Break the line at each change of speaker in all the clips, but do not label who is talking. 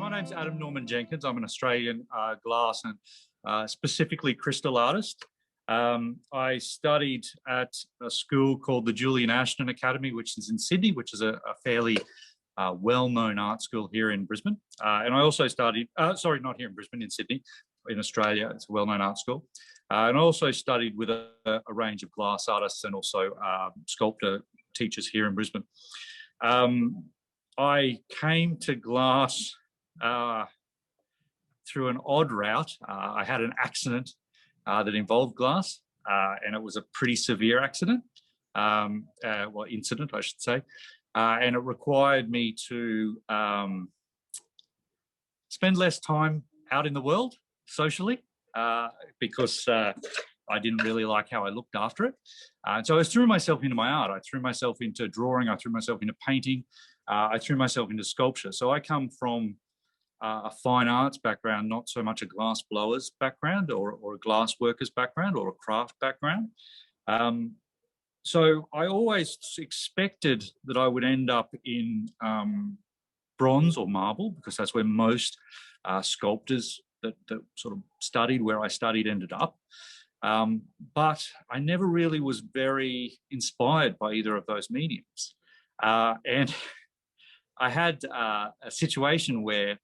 my name's Adam Norman Jenkins. I'm an Australian glass and specifically crystal artist. I studied at a school called the Julian Ashton Academy, which is in Sydney, which is a fairly well-known art school here in Brisbane. And I also studied, sorry, not here in Brisbane, in Sydney, in Australia. It's a well-known art school. And I also studied with a range of glass artists and also sculptor teachers here in Brisbane. I came to glass through an odd route. I had an accident that involved glass, and it was a pretty severe accident, well, incident, I should say. And it required me to spend less time out in the world socially because I didn't really like how I looked after it. So I threw myself into my art. I threw myself into drawing. I threw myself into painting. I threw myself into sculpture. So I come from a fine arts background, not so much a glass blower's background or a glass worker's background or a craft background. So I always expected that I would end up in bronze or marble, because that's where most sculptors that sort of studied where I studied ended up. But I never really was very inspired by either of those mediums. And I had a situation where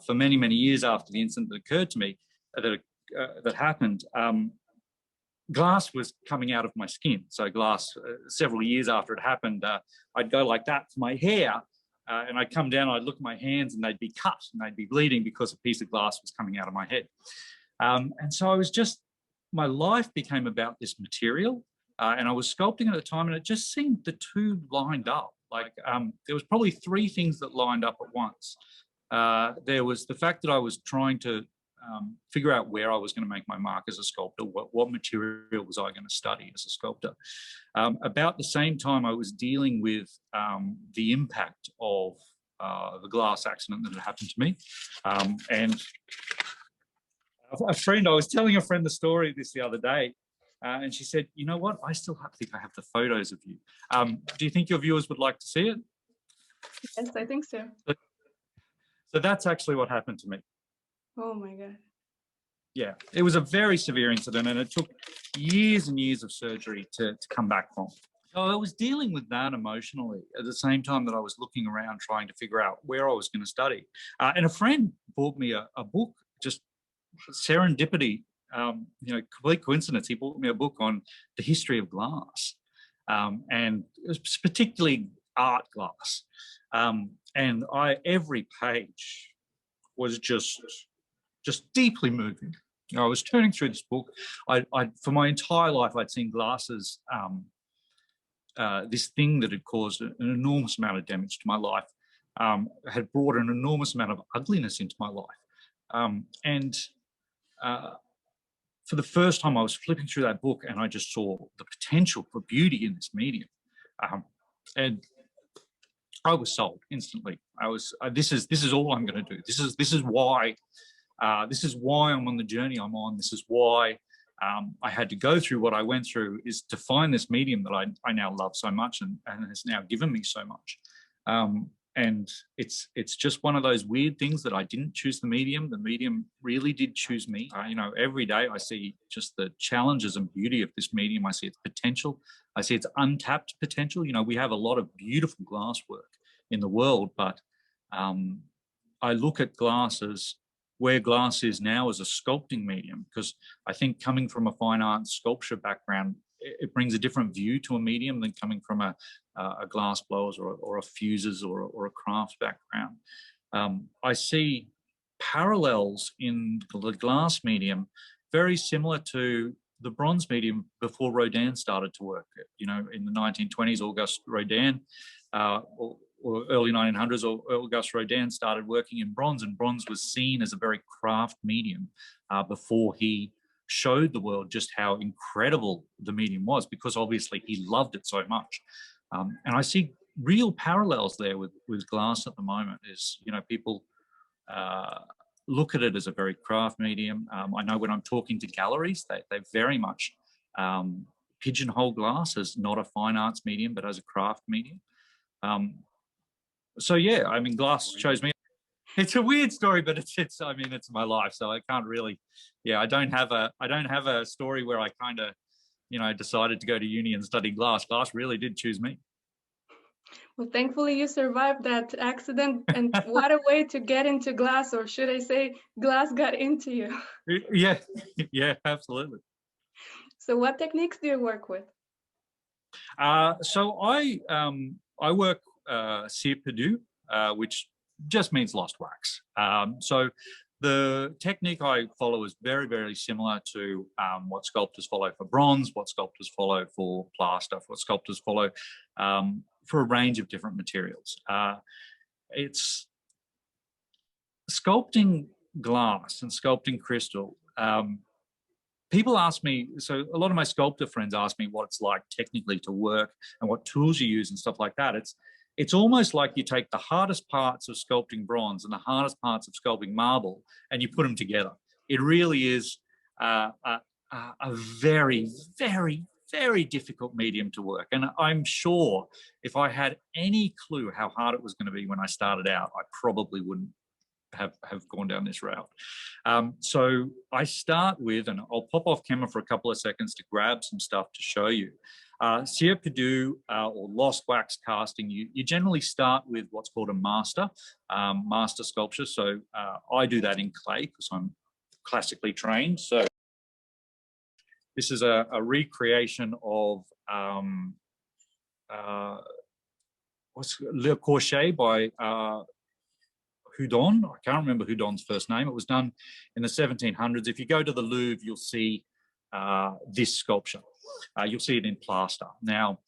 for many, many years after the incident that occurred to me, that happened, glass was coming out of my skin. So glass, several years after it happened, I'd go like that for my hair, and I'd come down, I'd look at my hands and they'd be cut and they'd be bleeding because a piece of glass was coming out of my head. And so I was just, my life became about this material, and I was sculpting at the time, and it just seemed the two lined up. Like there was probably three things that lined up at once. There was the fact that I was trying to figure out where I was going to make my mark as a sculptor, what material was I going to study as a sculptor. About the same time, I was dealing with the impact of the glass accident that had happened to me. And a friend, I was telling a friend the story this the other day, and she said, you know what, I still think I have the photos of you. Do you think your viewers would like to see it?
Yes, I think so.
So that's actually what happened to me.
Oh my God.
Yeah, it was a very severe incident, and it took years and years of surgery to come back from. So I was dealing with that emotionally at the same time that I was looking around trying to figure out where I was going to study. And a friend bought me a book, just serendipity, you know, complete coincidence. He bought me a book on the history of glass, and it was particularly art glass. And every page was just deeply moving. You know, I was turning through this book. For my entire life, I'd seen glasses, this thing that had caused an enormous amount of damage to my life, had brought an enormous amount of ugliness into my life. And for the first time, I was flipping through that book, and I just saw the potential for beauty in this medium. And I was sold instantly. I was. This is all I'm going to do. This is why. This is why I'm on the journey I'm on. This is why I had to go through what I went through, is to find this medium that I now love so much and has now given me so much. And it's just one of those weird things that I didn't choose the medium. The medium really did choose me. You know, every day I see just the challenges and beauty of this medium. I see its potential. I see its untapped potential. You know, we have a lot of beautiful glass work in the world, but I look at glass as where glass is now as a sculpting medium, because I think coming from a fine art sculpture background, it brings a different view to a medium than coming from a glass blowers or a fuses or a craft background. I see parallels in the glass medium very similar to the bronze medium before Rodin started to work. You know, in the 1920s, Auguste Rodin, or early 1900s, Auguste Rodin started working in bronze, and bronze was seen as a very craft medium before he showed the world just how incredible the medium was, because obviously he loved it so much. And I see real parallels there with glass at the moment. Is, you know, people look at it as a very craft medium. I know when I'm talking to galleries, they very much pigeonhole glass as not a fine arts medium, but as a craft medium. So yeah, I mean, glass chose me. It's a weird story, but it's I mean, it's my life, so I can't really, yeah, I don't have a story where I kind of, decided to go to uni and study glass. Glass really did choose me.
Well, thankfully you survived that accident, and what a way to get into glass, or should I say glass got into you.
Yeah, yeah, absolutely.
So what techniques do you work with?
So I work cire perdu, which just means lost wax. So the technique I follow is very, very similar to what sculptors follow for bronze, what sculptors follow for plaster, what sculptors follow for a range of different materials. It's sculpting glass and sculpting crystal. People ask me, so a lot of my sculptor friends ask me what it's like technically to work and what tools you use and stuff like that. It's almost like you take the hardest parts of sculpting bronze and the hardest parts of sculpting marble and you put them together. It really is a very, very, very difficult medium to work. And I'm sure if I had any clue how hard it was going to be when I started out, I probably wouldn't have gone down this route. So I start with, and I'll pop off camera for a couple of seconds to grab some stuff to show you. Cire perdu or lost wax casting, you generally start with what's called a master sculpture. So I do that in clay because I'm classically trained. So this is a recreation of what's Le Corchet by Houdon. I can't remember Houdon's first name. It was done in the 1700s. If you go to the Louvre, you'll see this sculpture. You'll see it in plaster. Now,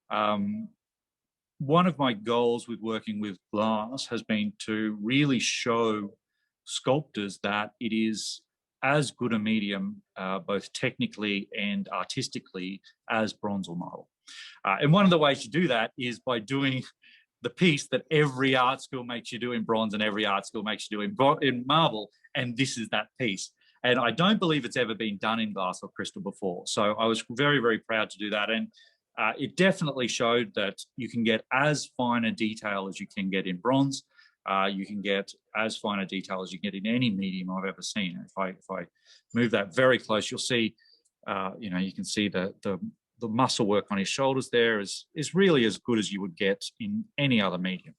one of my goals with working with glass has been to really show sculptors that it is as good a medium, both technically and artistically, as bronze or marble. And one of the ways to do that is by doing the piece that every art school makes you do in bronze and every art school makes you do in marble, and this is that piece. And I don't believe it's ever been done in glass or crystal before. So I was very, very proud to do that. And it definitely showed that you can get as fine a detail as you can get in bronze. You can get as fine a detail as you get in any medium I've ever seen. If I move that very close, you'll see, you can see the muscle work on his shoulders there is really as good as you would get in any other medium.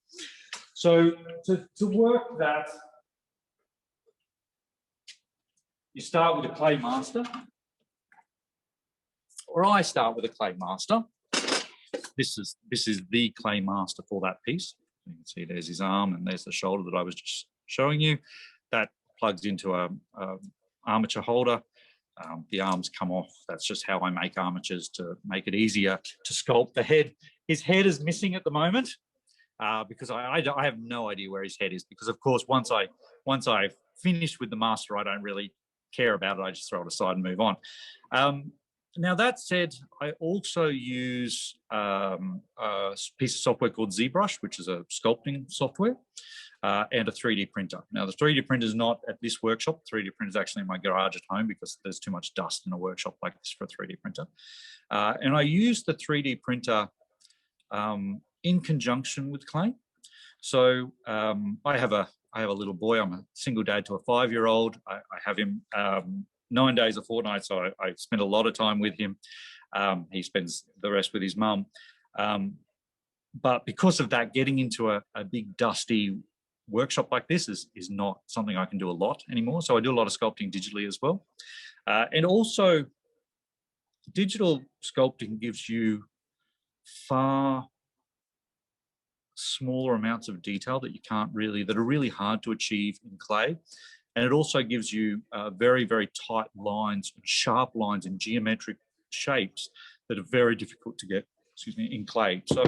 So to work that, you start with a clay master, or I start with a clay master. This is the clay master for that piece. You can see there's his arm and there's the shoulder that I was just showing you. That plugs into a armature holder. The arms come off. That's just how I make armatures to make it easier to sculpt the head. His head is missing at the moment because I have no idea where his head is, because of course once I finish with the master, I don't really care about it. I just throw it aside and move on. Now that said, I also use a piece of software called ZBrush, which is a sculpting software, and a 3D printer. Now the 3D printer is not at this workshop. The 3D printer is actually in my garage at home because there's too much dust in a workshop like this for a 3D printer. And I use the 3D printer in conjunction with clay. So I have a little boy. I'm a single dad to a 5-year-old. I have him 9 days a fortnight, so I spend a lot of time with him. He spends the rest with his mum. But because of that, getting into a big dusty workshop like this is not something I can do a lot anymore. So I do a lot of sculpting digitally as well. And also, digital sculpting gives you far smaller amounts of detail that are really hard to achieve in clay. And it also gives you very, very tight lines and sharp lines and geometric shapes that are very difficult to get, in clay. So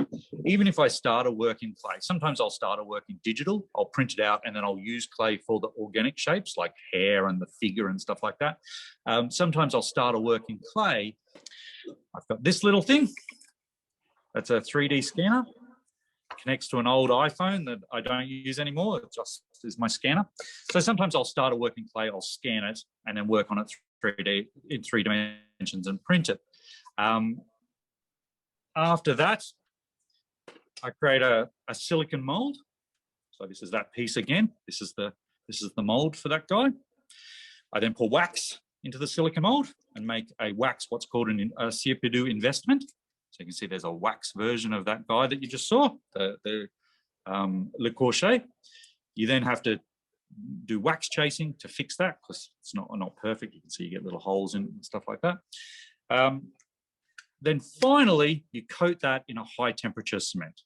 even if I start a work in clay, sometimes I'll start a work in digital, I'll print it out, and then I'll use clay for the organic shapes like hair and the figure and stuff like that. Sometimes I'll start a work in clay. I've got this little thing. That's a 3D scanner. Connects to an old iPhone that I don't use anymore. It just is my scanner. So sometimes I'll start a work in clay, I'll scan it, and then work on it 3D in 3 dimensions and print it. After that, I create a silicon mold. So this is that piece again. This is the mold for that guy. I then pour wax into the silicon mold and make a wax, what's called a Cire investment. So you can see there's a wax version of that guy that you just saw, the Le Corchet. You then have to do wax chasing to fix that because it's not perfect. You can see you get little holes in it and stuff like that. Then finally, you coat that in a high temperature cement,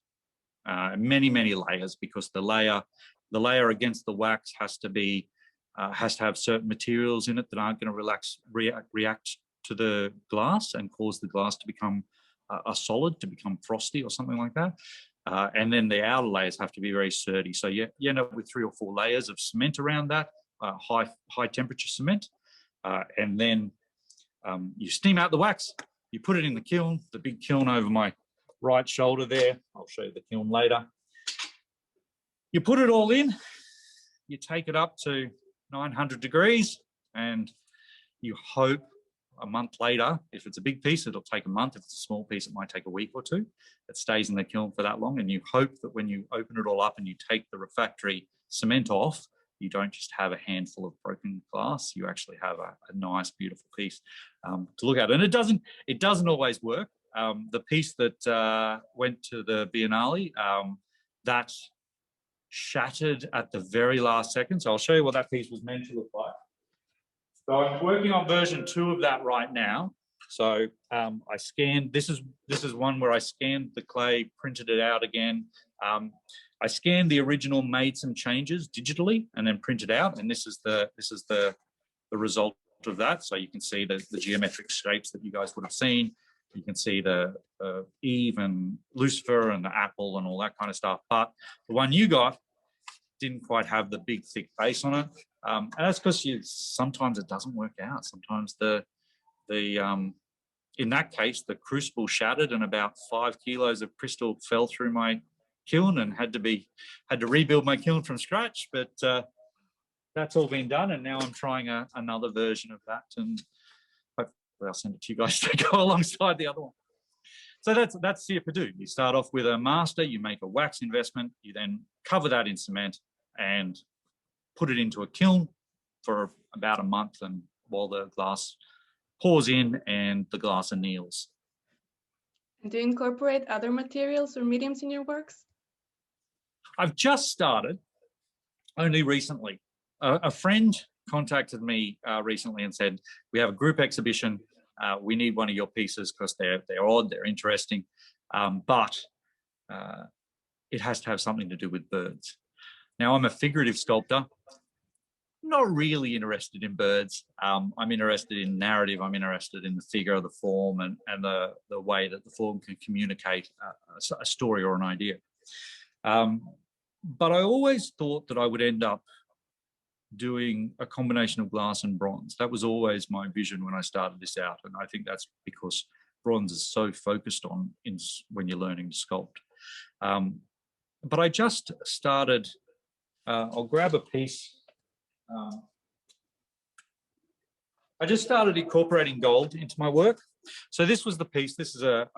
many layers, because the layer against the wax has to have certain materials in it that aren't going to react to the glass and cause the glass to become a solid, to become frosty or something like that. And then the outer layers have to be very sturdy. So you end up with 3 or 4 layers of cement around that, high temperature cement. And then you steam out the wax. You put it in the kiln, the big kiln over my right shoulder there. I'll show you the kiln later. You put it all in. You take it up to 900 degrees, and you hope a month later, if it's a big piece, it'll take a month. If it's a small piece, it might take a week or 2. It stays in the kiln for that long, and you hope that when you open it all up and you take the refractory cement off, you don't just have a handful of broken glass. You actually have a nice, beautiful piece to look at. And it doesn't always work. The piece that went to the Biennale, that shattered at the very last second. So I'll show you what that piece was meant to look like. So I'm working on version 2 of that right now. So I scanned, this is one where I scanned the clay, printed it out again. I scanned the original, made some changes digitally, and then printed out. And this is the result of that. So you can see the geometric shapes that you guys would have seen. You can see the Eve and Lucifer and the apple and all that kind of stuff. But the one you got didn't quite have the big, thick base on it. And that's because sometimes it doesn't work out. Sometimes in that case, the crucible shattered and about 5 kilos of crystal fell through my kiln and had to rebuild my kiln from scratch. But that's all been done, and now I'm trying another version of that, and hopefully I'll send it to you guys to go alongside the other one. So that's Cire Perdue. You start off with a master, you make a wax investment, you then cover that in cement and put it into a kiln for about a month, and while the glass pours in and the glass anneals.
Do you incorporate other materials or mediums in your works?
I've just started, only recently. A friend contacted me recently and said, we have a group exhibition. We need one of your pieces because they're odd, they're interesting, but it has to have something to do with birds. Now, I'm a figurative sculptor. Not really interested in birds. I'm interested in narrative. I'm interested in the figure, the form, and the way that the form can communicate a story or an idea. But I always thought that I would end up doing a combination of glass and bronze. That was always my vision when I started this out. And I think that's because bronze is so focused on when you're learning to sculpt. But I just started, I'll grab a piece. I just started incorporating gold into my work. So this was the piece. This is a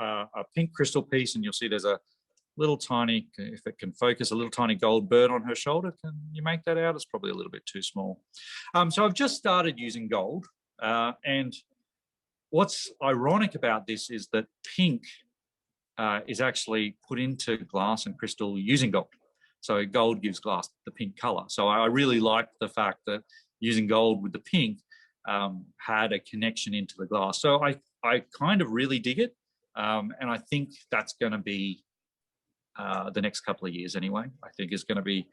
pink crystal piece, and you'll see there's a little tiny, if it can focus, a little tiny gold bird on her shoulder. Can you make that out? It's probably a little bit too small. So I've just started using gold. And what's ironic about this is that pink is actually put into glass and crystal using gold. So gold gives glass the pink color. So I really liked the fact that using gold with the pink had a connection into the glass. So I kind of really dig it. And I think that's going to be the next couple of years anyway. I think it's going to be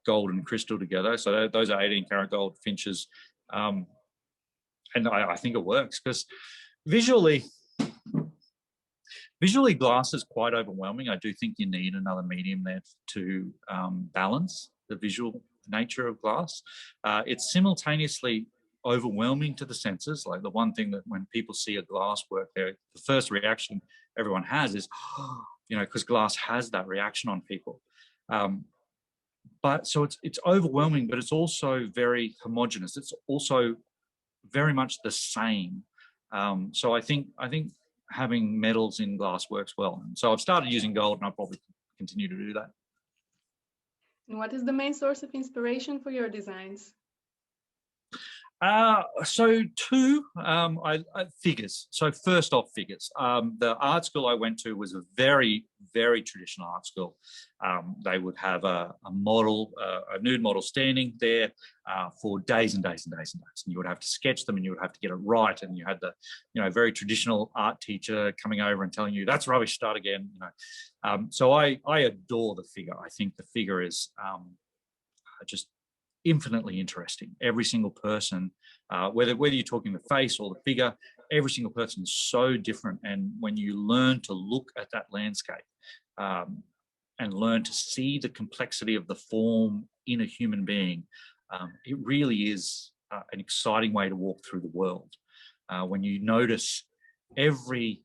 gold and crystal together. So those are 18 karat gold finches. And I think it works because visually glass is quite overwhelming. I do think you need another medium there to balance the visual nature of glass. It's simultaneously overwhelming to the senses. Like the one thing that when people see a glass work there, the first reaction everyone has is, because glass has that reaction on people. But so it's overwhelming, but it's also very homogeneous. It's also very much the same. So I think having metals in glass works well. And so I've started using gold, and I'll probably continue to do that.
And what is the main source of inspiration for your designs?
So two figures. So first off, figures. The art school I went to was a very, very traditional art school. They would have a model, a nude model standing there for days and days and days and days. And you would have to sketch them and you would have to get it right. And you had the, very traditional art teacher coming over and telling you, that's rubbish, start again. So I adore the figure. I think the figure is just infinitely interesting. Every single person, whether you're talking the face or the figure, every single person is so different. And when you learn to look at that landscape and learn to see the complexity of the form in a human being, it really is an exciting way to walk through the world. When you notice every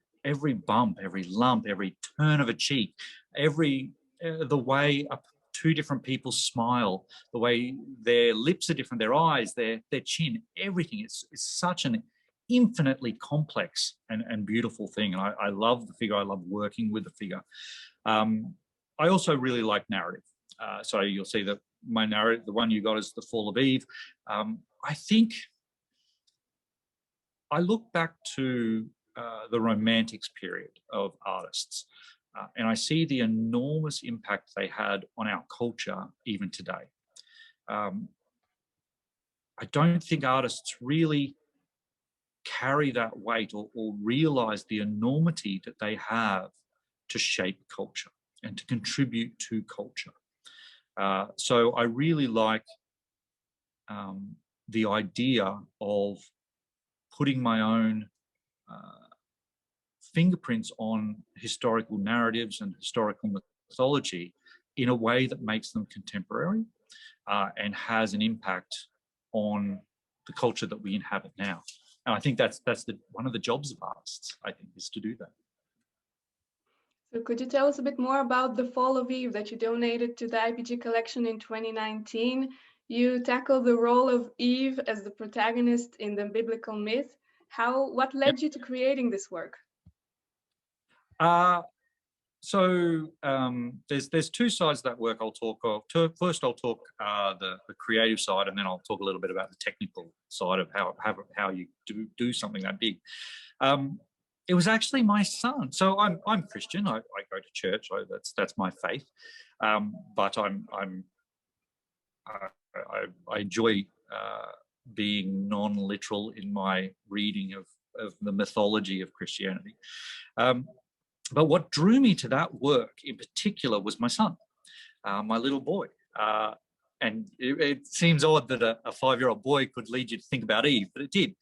bump, every lump, every turn of a cheek, the way two different people smile, the way their lips are different, their eyes, their chin, everything. It's such an infinitely complex and beautiful thing. And I love the figure. I love working with the figure. I also really like narrative. So you'll see that my narrative, the one you got is The Fall of Eve. I think I look back to the Romantics period of artists. And I see the enormous impact they had on our culture even today. I don't think artists really carry that weight or realize the enormity that they have to shape culture and to contribute to culture. So I really like the idea of putting my own fingerprints on historical narratives and historical mythology in a way that makes them contemporary and has an impact on the culture that we inhabit now. And I think that's one of the jobs of artists, I think, is to do that.
So could you tell us a bit more about The Fall of Eve that you donated to the IBG collection in 2019? You tackle the role of Eve as the protagonist in the biblical myth. What led you to creating this work?
So there's two sides of that work I'll talk of. First, I'll talk the creative side, and then I'll talk a little bit about the technical side of how you do something that big. It was actually my son. So I'm Christian. I go to church. That's my faith. But I enjoy being non-literal in my reading of the mythology of Christianity. But what drew me to that work in particular was my son, my little boy. And it seems odd that a 5-year-old boy could lead you to think about Eve, but it did.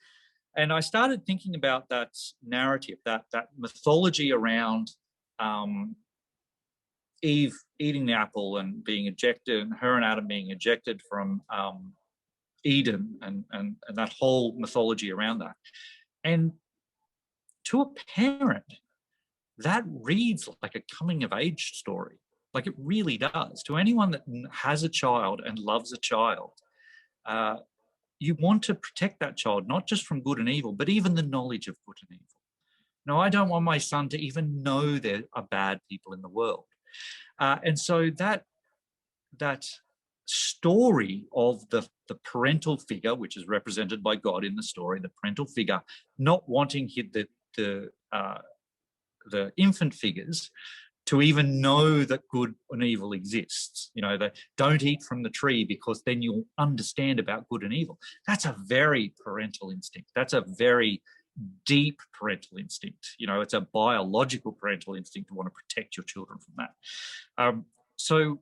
And I started thinking about that narrative, that mythology around Eve eating the apple and being ejected, and her and Adam being ejected from Eden, and that whole mythology around that. And to a parent, that reads like a coming of age story. Like, it really does. To anyone that has a child and loves a child, you want to protect that child, not just from good and evil, but even the knowledge of good and evil. No, I don't want my son to even know there are bad people in the world. And so that story of the parental figure, which is represented by God in the story, the parental figure not wanting the infant figures to even know that good and evil exists. That don't eat from the tree because then you'll understand about good and evil. That's a very parental instinct. That's a very deep parental instinct. It's a biological parental instinct to want to protect your children from that. So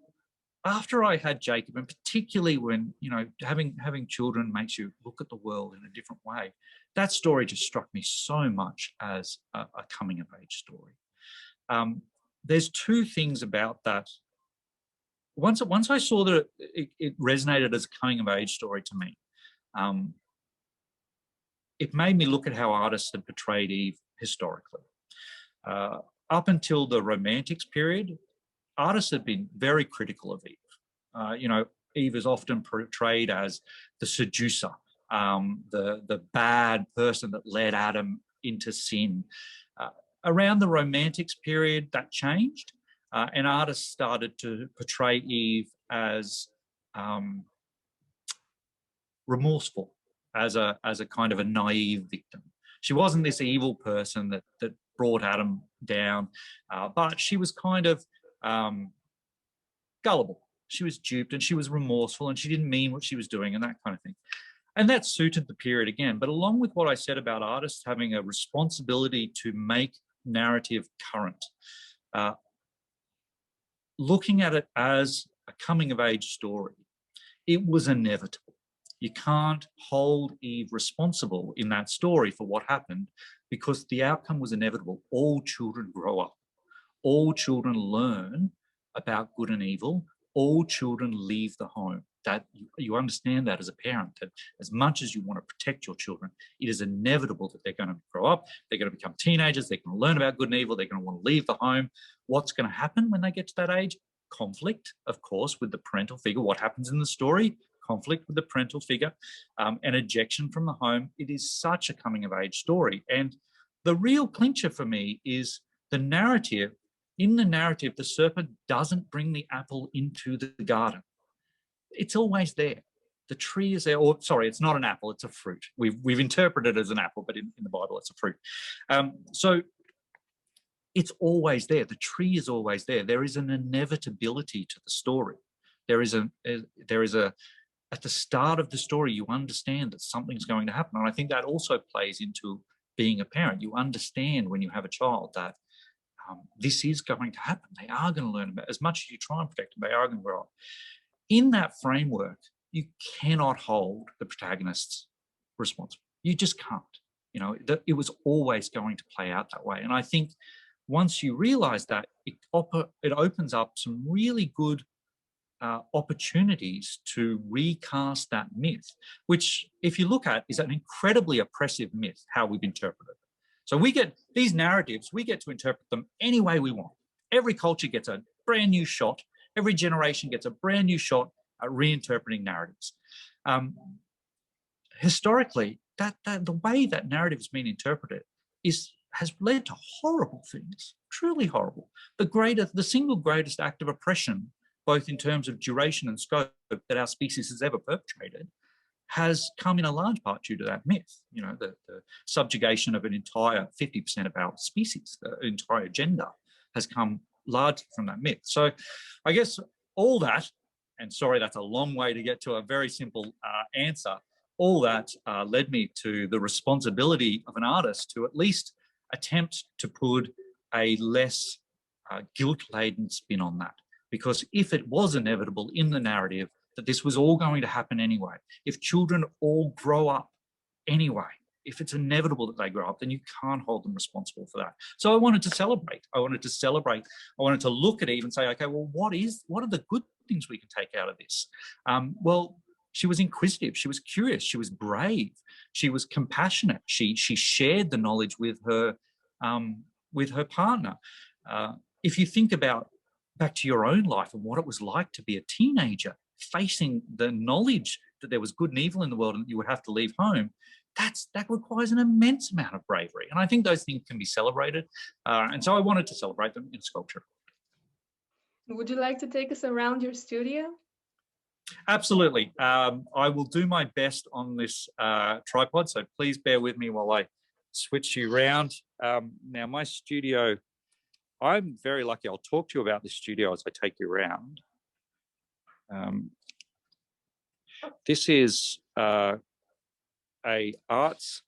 after I had Jacob, and particularly when, having children makes you look at the world in a different way, that story just struck me so much as a coming of age story. There's two things about that. Once I saw that it resonated as a coming of age story to me, it made me look at how artists had portrayed Eve historically. Up until the Romantics period, artists had been very critical of Eve. Eve is often portrayed as the seducer, the bad person that led Adam into sin. Around the Romantics period, that changed. and artists started to portray Eve as remorseful, as a kind of a naive victim. She wasn't this evil person that brought Adam down, but she was kind of gullible. She was duped and she was remorseful and she didn't mean what she was doing and that kind of thing. And that suited the period again. But along with what I said about artists having a responsibility to make narrative current, looking at it as a coming of age story, it was inevitable. You can't hold Eve responsible in that story for what happened because the outcome was inevitable. All children grow up. All children learn about good and evil. All children leave the home. That you understand that as a parent, that as much as you want to protect your children, it is inevitable that they're going to grow up, they're going to become teenagers, they're going to learn about good and evil, they're going to want to leave the home. What's going to happen when they get to that age? Conflict, of course, with the parental figure. What happens in the story? Conflict with the parental figure, and ejection from the home. It is such a coming of age story. And the real clincher for me is the narrative. In the narrative, the serpent doesn't bring the apple into the garden. It's always there. The tree is there, or sorry, it's not an apple, it's a fruit. We've interpreted it as an apple, but in the Bible, it's a fruit. So it's always there. The tree is always there. There is an inevitability to the story. There is a at the start of the story, you understand that something's going to happen. And I think that also plays into being a parent. You understand when you have a child that this is going to happen. They are going to learn about it. As much as you try and protect them, they are going to grow up. In that framework, you cannot hold the protagonists responsible. You just can't. You know, it was always going to play out that way. And I think once you realize that, it opens up some really good opportunities to recast that myth, which, if you look at, is an incredibly oppressive myth, how we've interpreted it. So we get these narratives, we get to interpret them any way we want. Every culture gets a brand new shot. Every generation gets a brand new shot at reinterpreting narratives. Historically, that the way that narrative has been interpreted has led to horrible things, truly horrible. The single greatest act of oppression, both in terms of duration and scope, that our species has ever perpetrated, has come in a large part due to that myth. You know, the subjugation of an entire 50% of our species, the entire gender, has come largely from that myth. So I guess all that, and sorry, that's a long way to get to a very simple answer, all that led me to the responsibility of an artist to at least attempt to put a less guilt-laden spin on that. Because if it was inevitable in the narrative that this was all going to happen anyway, if children all grow up anyway, if it's inevitable that they grow up, then you can't hold them responsible for that. So I wanted to celebrate. I wanted to look at Eve and say, okay, well, what are the good things we can take out of this? Well, she was inquisitive, she was curious, she was brave, she was compassionate, she shared the knowledge with her partner. If you think about back to your own life and what it was like to be a teenager, facing the knowledge that there was good and evil in the world and that you would have to leave home, that requires an immense amount of bravery. And I think those things can be celebrated. And so I wanted to celebrate them in sculpture.
Would you like to take us around your studio?
Absolutely. I will do my best on this tripod, so please bear with me while I switch you around. Now, my studio, I'm very lucky. I'll talk to you about this studio as I take you around. This is a arts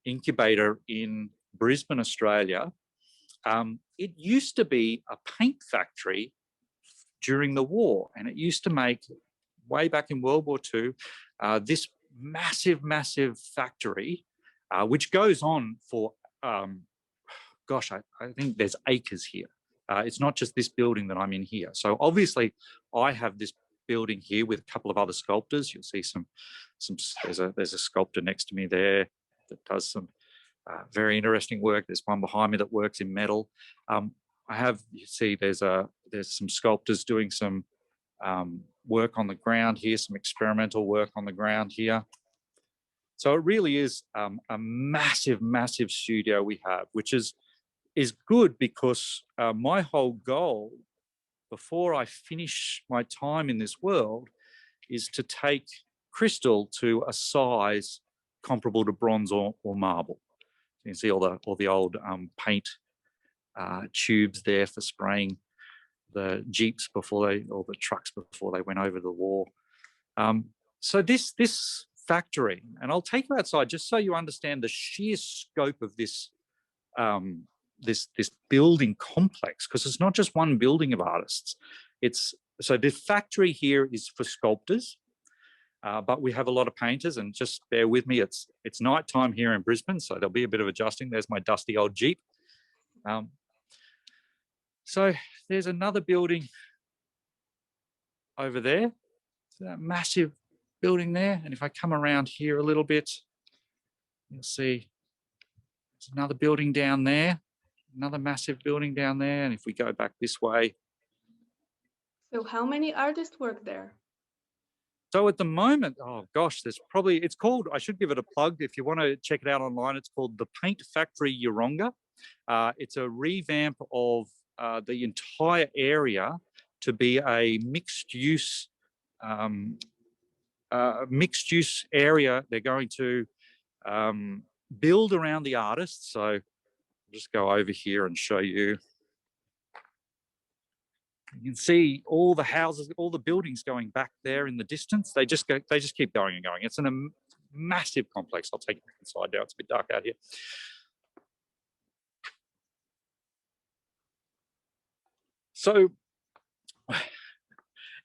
incubator in Brisbane, Australia. It used to be a paint factory during the war, and it used to make, way back in World War II, this massive factory, which goes on for, gosh, I think there's acres here. It's not just this building that I'm in here. So obviously I have this building here with a couple of other sculptors. You'll see there's a sculptor next to me there that does some very interesting work. There's one behind me that works in metal. You see there's some sculptors doing some work on the ground here, some experimental work on the ground here. So it really is a massive studio we have, which is good because my whole goal before I finish my time in this world is to take crystal to a size comparable to bronze or marble. You can see all the old paint tubes there for spraying the Jeeps or the trucks before they went over the war. So this factory, and I'll take you outside just so you understand the sheer scope of this this building complex, because it's not just one building of artists. So the factory here is for sculptors, but we have a lot of painters, and just bear with me, it's nighttime here in Brisbane, so there'll be a bit of adjusting. There's my dusty old Jeep. So there's another building over there, that massive building there, and if I come around here a little bit, you'll see there's another building down there, another massive building down there, and if we go back this way.
So how many artists work there?
So at the moment, oh gosh, it's called, I should give it a plug if you want to check it out online, it's called the Paint Factory Yeronga. It's a revamp of the entire area to be a mixed use area. They're going to build around the artists. So I'll just go over here and show you. You can see all the houses, all the buildings going back there in the distance. They just keep going and going. It's a massive complex. I'll take you inside now. It's a bit dark out here. So you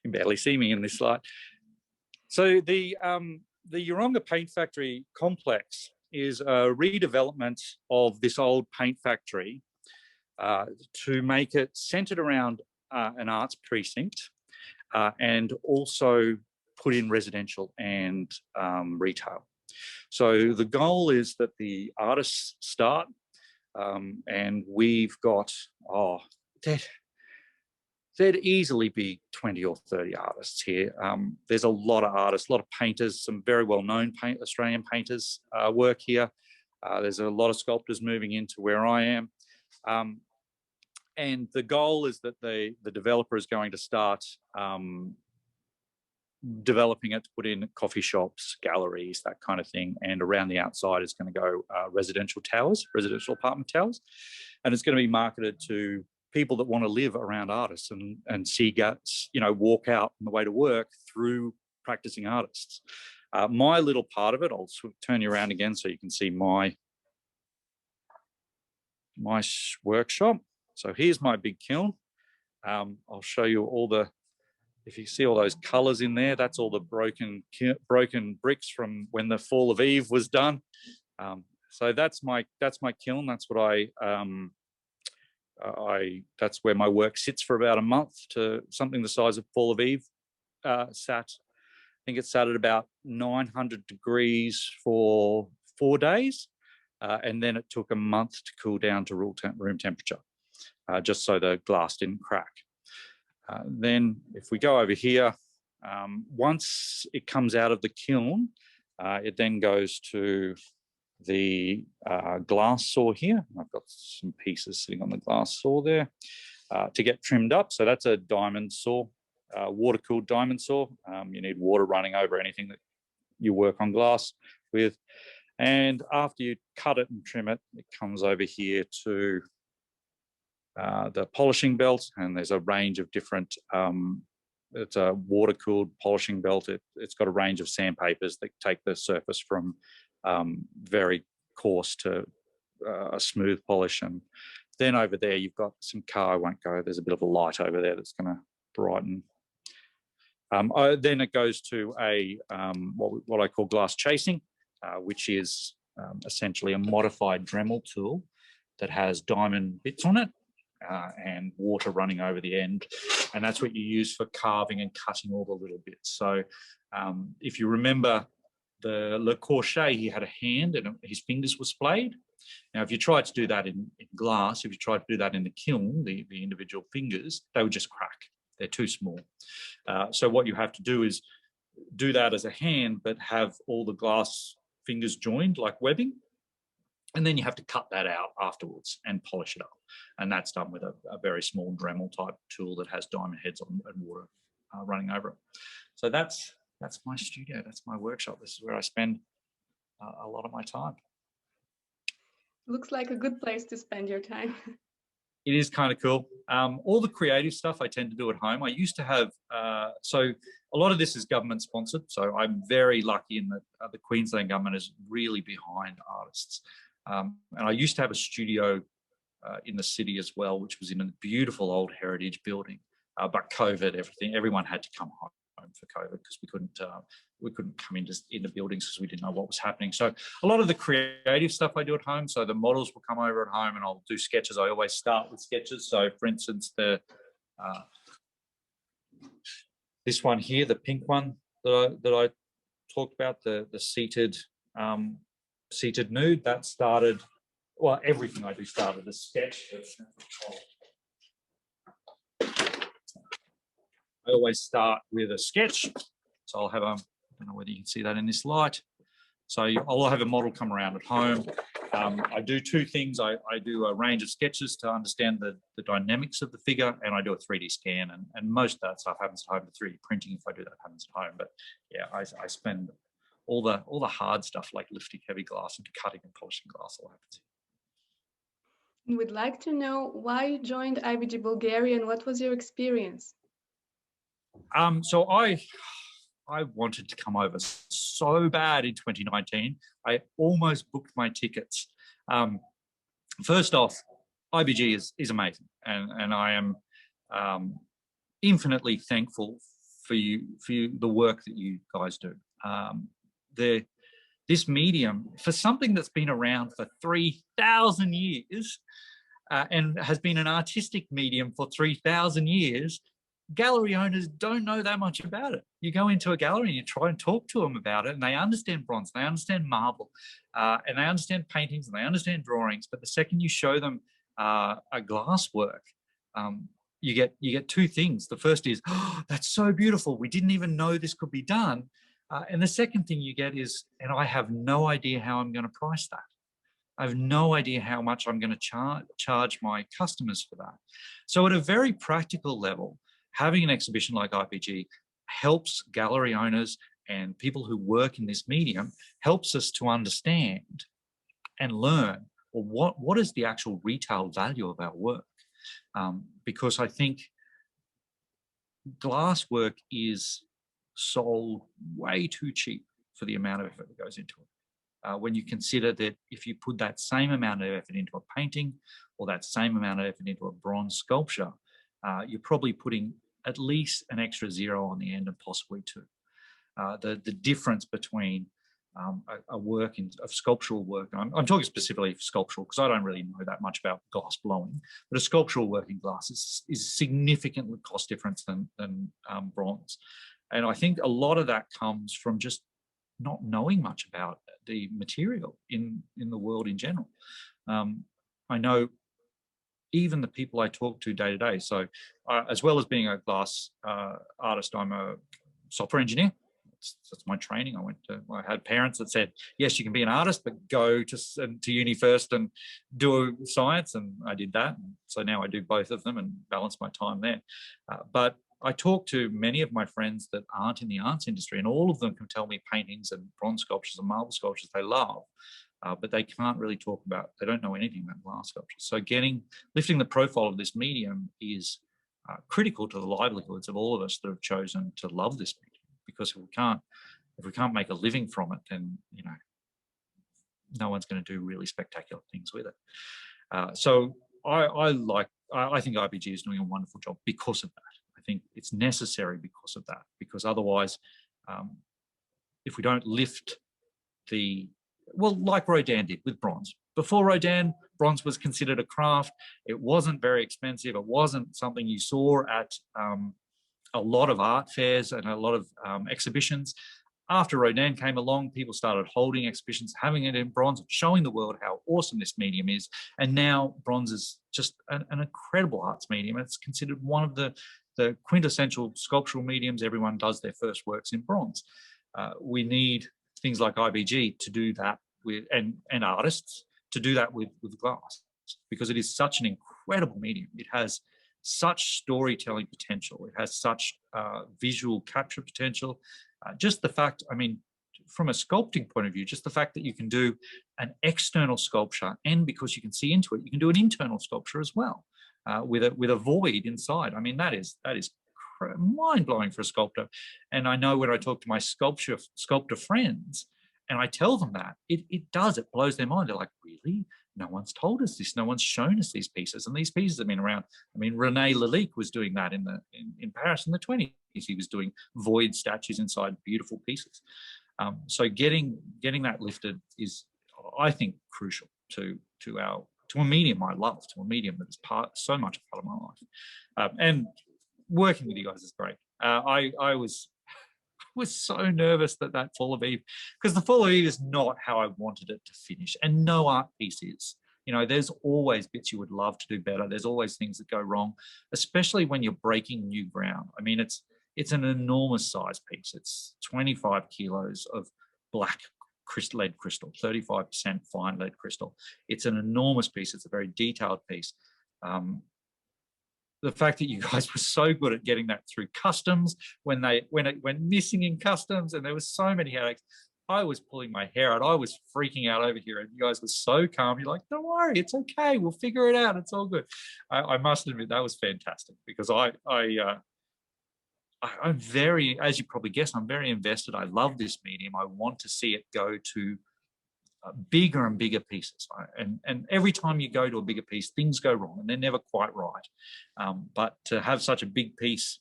can barely see me in this slide. So the Yeronga Paint Factory complex is a redevelopment of this old paint factory to make it centered around an arts precinct and also put in residential and retail. So the goal is that the artists start and we've got, there'd easily be 20 or 30 artists here. There's a lot of artists, a lot of painters, some very well-known Australian painters work here. There's a lot of sculptors moving into where I am. And the goal is that the developer is going to start developing it to put in coffee shops, galleries, that kind of thing. And around the outside is going to go residential apartment towers. And it's going to be marketed to people that want to live around artists and see guts, walk out on the way to work through practicing artists. My little part of it, I'll turn you around again so you can see my workshop. So here's my big kiln. I'll show you if you see all those colours in there, that's all the broken bricks from when the Fall of Eve was done. So that's my kiln. That's what that's where my work sits for about a month to something the size of Fall of Eve sat. I think it sat at about 900 degrees for 4 days. And then it took a month to cool down to room temperature, just so the glass didn't crack. Then if we go over here, once it comes out of the kiln, it then goes to the glass saw here. I've got some pieces sitting on the glass saw there to get trimmed up. So that's a diamond saw, water-cooled diamond saw. You need water running over anything that you work on glass with. And after you cut it and trim it, it comes over here to the polishing belt, and there's a range of different, it's a water-cooled polishing belt. It's got a range of sandpapers that take the surface from very coarse to a smooth polish. And then over there, you've got some car, I won't go, there's a bit of a light over there that's going to brighten. Then it goes to a what I call glass chasing, which is essentially a modified Dremel tool that has diamond bits on it and water running over the end. And that's what you use for carving and cutting all the little bits. So if you remember the Le Corchet, he had a hand and his fingers were splayed. Now, if you tried to do that in glass, if you tried to do that in the kiln, the individual fingers, they would just crack. They're too small. So what you have to do is do that as a hand, but have all the glass fingers joined like webbing. And then you have to cut that out afterwards and polish it up. And that's done with a very small Dremel type tool that has diamond heads on and water running over it. So that's my studio. That's my workshop. This is where I spend a lot of my time.
Looks like a good place to spend your time.
It is kind of cool. All the creative stuff I tend to do at home. I used to have, so a lot of this is government sponsored. So I'm very lucky in that the Queensland government is really behind artists. And I used to have a studio in the city as well, which was in a beautiful old heritage building. But COVID, everyone had to come home for COVID because we couldn't come into buildings because we didn't know what was happening. So a lot of the creative stuff I do at home. So the models will come over at home and I'll do sketches. I always start with sketches. So for instance, this one here, the pink one that I talked about, the seated nude, that started, well, everything I do started as sketch. I always start with a sketch. So I'll have I don't know whether you can see that in this light. So I'll have a model come around at home. I do two things. I do a range of sketches to understand the dynamics of the figure, and I do a 3D scan. And most of that stuff happens at home. The 3D printing, if I do that, happens at home. But yeah, I spend all the hard stuff like lifting heavy glass and cutting and polishing glass all happens.
We'd like to know why you joined IBG Bulgaria and what was your experience?
So I wanted to come over so bad in 2019. I almost booked my tickets. First off, IBG is amazing, and I am infinitely thankful for you the work that you guys do. This medium, for something that's been around for 3,000 years and has been an artistic medium for 3,000 years, gallery owners don't know that much about it. You go into a gallery and you try and talk to them about it, and they understand bronze, they understand marble, and they understand paintings, and they understand drawings. But the second you show them a glass work, you get two things. The first is, oh, that's so beautiful. We didn't even know this could be done. And the second thing you get is, and I have no idea how I'm going to price that. I have no idea how much I'm going to charge my customers for that. So at a very practical level, having an exhibition like IBG helps gallery owners and people who work in this medium, helps us to understand and learn, well, what is the actual retail value of our work? Because I think glass work is sold way too cheap for the amount of effort that goes into it. When you consider that if you put that same amount of effort into a painting or that same amount of effort into a bronze sculpture, you're probably putting at least an extra zero on the end and possibly two. The difference between a work of sculptural work, and I'm talking specifically for sculptural because I don't really know that much about glass blowing, but a sculptural work in glass is significantly cost difference than bronze. And I think a lot of that comes from just not knowing much about the material in the world in general. I know even the people I talk to day to day. So as well as being a glass artist, I'm a software engineer. That's my training. I had parents that said, yes, you can be an artist, but go to uni first and do science. And I did that. And so now I do both of them and balance my time there. But I talk to many of my friends that aren't in the arts industry, and all of them can tell me paintings and bronze sculptures and marble sculptures they love. But they can't really talk about, they don't know anything about glass sculpture. So lifting the profile of this medium is critical to the livelihoods of all of us that have chosen to love this medium. Because if we can't make a living from it, then no one's going to do really spectacular things with it. So I think IBG is doing a wonderful job because of that. I think it's necessary because of that. Because otherwise, if we don't lift like Rodin did with bronze. Before Rodin, bronze was considered a craft. It wasn't very expensive. It wasn't something you saw at a lot of art fairs and a lot of exhibitions. After Rodin came along, people started holding exhibitions, having it in bronze, showing the world how awesome this medium is. And now bronze is just an incredible arts medium. It's considered one of the quintessential sculptural mediums. Everyone does their first works in bronze. We need things like IBG to do that with, and artists to do that with glass, because it is such an incredible medium. It has such storytelling potential. It has such visual capture potential. Just the fact, I mean, from a sculpting point of view, just the fact that you can do an external sculpture, and because you can see into it, you can do an internal sculpture as well, with a void inside. I mean, that is mind-blowing for a sculptor. And I know when I talk to my sculptor friends and I tell them that, it blows their mind. They're like, really? No one's told us this. No one's shown us these pieces. And these pieces have been around. I mean, René Lalique was doing that in Paris in the 20s. He was doing void statues inside beautiful pieces. So getting that lifted is, I think, crucial to a medium I love, to a medium that is so much a part of my life. And working with you guys is great. I was so nervous that Fall of Eve, because the Fall of Eve is not how I wanted it to finish, and no art piece is. You know, there's always bits you would love to do better. There's always things that go wrong, especially when you're breaking new ground. I mean, it's an enormous size piece. It's 25 kilos of black lead crystal, 35% fine lead crystal. It's an enormous piece. It's a very detailed piece. The fact that you guys were so good at getting that through customs when it went missing in customs, and there was so many headaches, I was pulling my hair out. I was freaking out over here, and you guys were so calm. You're like, don't worry, it's okay. We'll figure it out. It's all good. I must admit, that was fantastic, because I'm very, as you probably guessed, I'm very invested. I love this medium. I want to see it go to bigger and bigger pieces. And every time you go to a bigger piece, things go wrong, and they're never quite right. But to have such a big piece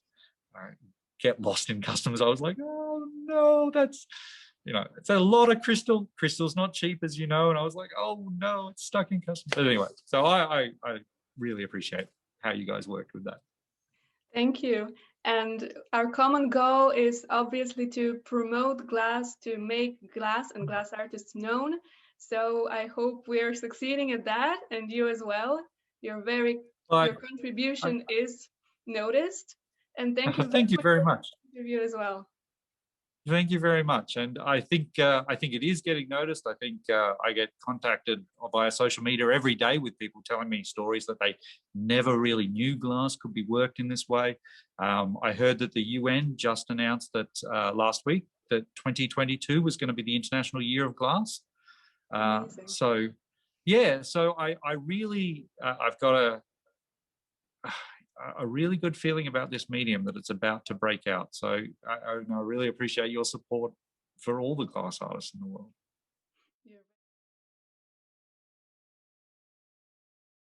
get lost in customs, I was like, oh no, that's, you know, it's a lot of crystal. Crystal's not cheap, as you know. And I was like, oh no, it's stuck in customs. But anyway, so I really appreciate how you guys worked with that.
Thank you. And our common goal is obviously to promote glass, to make glass and glass artists known. So I hope we are succeeding at that, and you as well. Your contribution is noticed. And thank you.
Thank you very much.
Interview as well.
Thank you very much. And I think it is getting noticed. I think I get contacted via social media every day with people telling me stories that they never really knew glass could be worked in this way. I heard that the UN just announced that last week that 2022 was going to be the International Year of Glass. So yeah, so I really, I've got a really good feeling about this medium, that it's about to break out. So I really appreciate your support for all the glass artists in the world.